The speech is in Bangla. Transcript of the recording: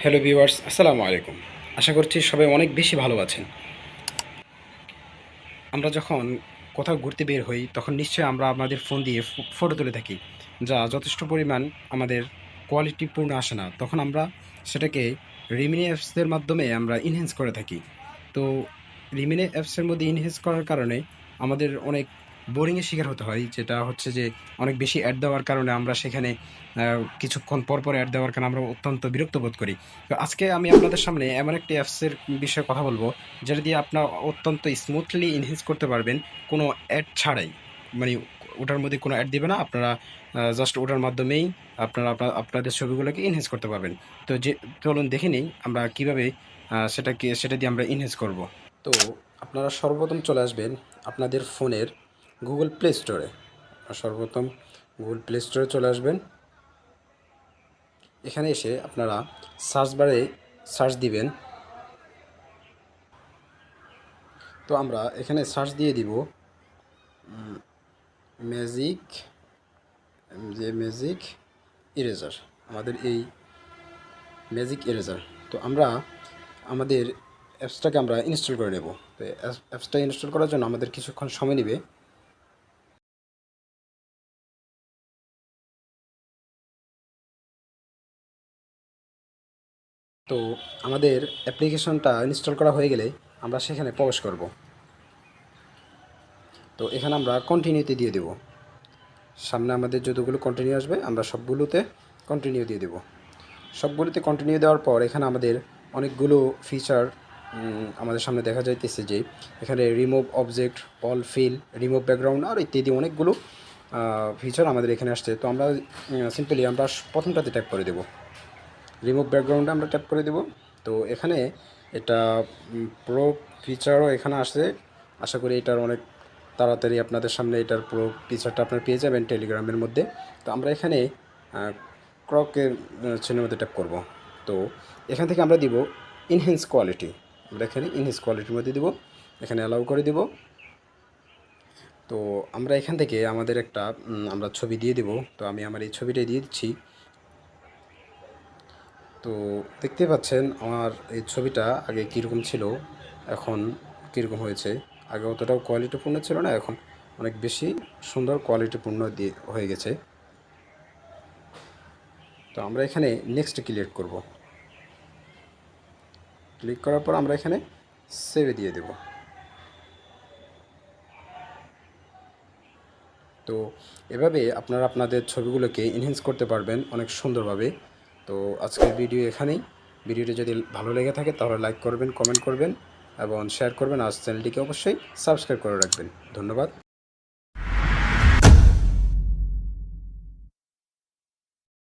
হ্যালো ভিউয়ার্স, আসসালামু আলাইকুম। আশা করছি সবাই অনেক বেশি ভালো আছেন। আমরা যখন কোথাও ঘুরতে বের হই তখন নিশ্চয়ই আমরা আমাদের ফোন দিয়ে ফটো তুলে থাকি, যা যথেষ্ট পরিমাণ আমাদের কোয়ালিটিপূর্ণ আসে না। তখন আমরা সেটাকে রিমিনি অ্যাপসের মাধ্যমে আমরা ইনহ্যান্স করে থাকি। তো রিমিনি অ্যাপসের মধ্যে ইনহ্যান্স করার কারণে আমাদের অনেক বোরিংয়ের শিকার হতে হয়, যেটা হচ্ছে যে অনেক বেশি অ্যাড দেওয়ার কারণে আমরা সেখানে কিছুক্ষণ পর পর অ্যাড দেওয়ার কারণে আমরা অত্যন্ত বিরক্ত বোধ করি। তো আজকে আমি আপনাদের সামনে এমন একটি অ্যাপসের বিষয়ে কথা বলবো, যেটা দিয়ে আপনার অত্যন্ত স্মুথলি এনহ্যান্স করতে পারবেন কোনো অ্যাড ছাড়াই। মানে ওটার মধ্যে কোনো অ্যাড দিবে না, আপনারা জাস্ট ওটার মাধ্যমেই আপনারা আপনাদের ছবিগুলোকে এনহ্যান্স করতে পারবেন। তো চলুন দেখে নিই আমরা কীভাবে সেটা দিয়ে আমরা এনহ্যান্স করব। তো আপনারা সর্বপ্রথম চলে আসবেন আপনাদের ফোনের গুগল প্লে স্টোরে। সর্বপ্রথম গুগল প্লে স্টোরে চলে আসবেন। এখানে এসে আপনারা সার্চ বারে সার্চ দিবেন। তো আমরা এখানে সার্চ দিয়ে দিব ম্যাজিক ম্যাজিক ইরেজার, আমাদের এই ম্যাজিক ইরেজার। তো আমরা আমাদের অ্যাপসটাকে আমরা ইনস্টল করে নেব। তো অ্যাপসটা ইনস্টল করার জন্য আমাদের কিছুক্ষণ সময় নেবে। তো আমাদের অ্যাপ্লিকেশনটা ইনস্টল করা হয়ে গেলে আমরা সেখানে প্রবেশ করব। তো এখানে আমরা কন্টিনিউতে দিয়ে দেব। সামনে আমাদের যতগুলো কন্টিনিউ আসবে আমরা সবগুলোতে কন্টিনিউ দিয়ে দেব। সবগুলোতে কন্টিনিউ দেওয়ার পর এখানে আমাদের অনেকগুলো ফিচার আমাদের সামনে দেখা যাইতেছে, যে এখানে remove object, all fill, remove background আর ইত্যাদি অনেকগুলো ফিচার আমাদের এখানে আসছে। তো আমরা সিম্পলি আমরা প্রথমটাতে ট্যাপ করে দেব, রিমুভ ব্যাকগ্রাউন্ডে আমরা ট্যাপ করে দেব। তো এখানে এটা প্রো ফিচারও এখানে আসছে। আশা করি এটার অনেক তাড়াতাড়ি আপনাদের সামনে এটার পুরো ফিচারটা আপনারা পেয়ে যাবেন টেলিগ্রামের মধ্যে। তো আমরা এখানে ক্রকের চিহ্নের মধ্যে ট্যাপ করব। তো এখান থেকে আমরা দিব ইনহ্যান্স কোয়ালিটি। আমরা এখানে ইনহ্যান্স কোয়ালিটির মধ্যে দিব, এখানে অ্যালাউ করে দিব। তো আমরা এখান থেকে আমাদের একটা আমরা ছবি দিয়ে দেব। তো আমি আমার এই ছবিটাই দিয়ে দিচ্ছি। তো দেখতে পাচ্ছেন আমার এই ছবিটা আগে কীরকম ছিল, এখন কীরকম হয়েছে। আগে অতটাও কোয়ালিটিপূর্ণ ছিল না, এখন অনেক বেশি সুন্দর কোয়ালিটিপূর্ণ হয়ে গেছে। তো আমরা এখানে নেক্সট ক্লিক করব। ক্লিক করার পর আমরা এখানে সেভে দিয়ে দেব। তো এভাবে আপনারা আপনাদের ছবিগুলোকে এনহ্যান্স করতে পারবেন অনেক সুন্দরভাবে। তো আজকের ভিডিও এখানেই। ভিডিওটি যদি ভালো লেগে থাকে তাহলে লাইক করবেন, কমেন্ট করবেন এবং শেয়ার করবেন। আর চ্যানেলটিকে অবশ্যই সাবস্ক্রাইব করে রাখবেন। ধন্যবাদ।